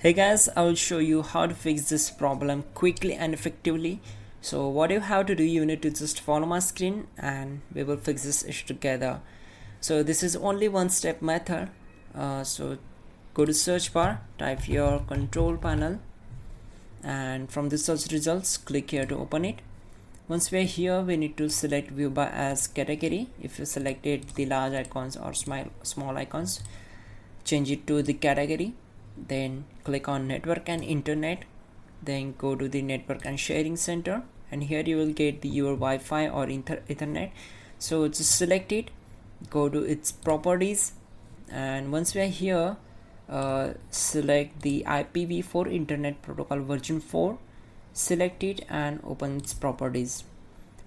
Hey guys, I will show you how to fix this problem quickly and effectively. So what you have to do, you need to just follow my screen and we will fix this issue together. So this is only one step method. So go to search bar, type your control panel, and from the search results click here to open it. Once we're here, we need to select view by as category. If you selected the large icons or small icons, change it to the category. Then click on network and internet, then go to the network and sharing center, and here you will get your Wi-Fi or Ethernet. So just select it, go to its properties, and once we are here, select the IPv4 internet protocol version 4, select it and open its properties.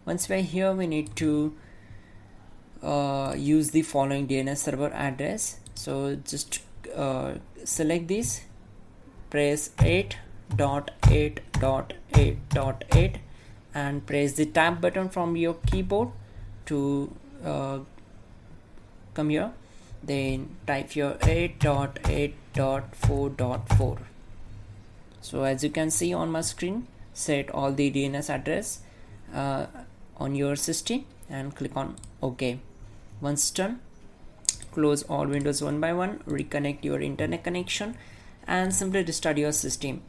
Once we are here, we need to use the following DNS server address. So just select this, press 8.8.8.8 and press the tab button from your keyboard to come here, then type your 8.8.4.4. so as you can see on my screen, set all the DNS address on your system and click on OK. Once done, close all windows one by one, reconnect your internet connection and simply restart your system.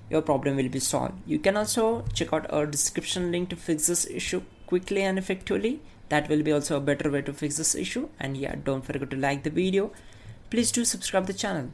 Your problem will be solved. You can also check out our description link to fix this issue quickly and effectively. That will be also a better way to fix this issue. And yeah, don't forget to like the video. Please do subscribe the channel.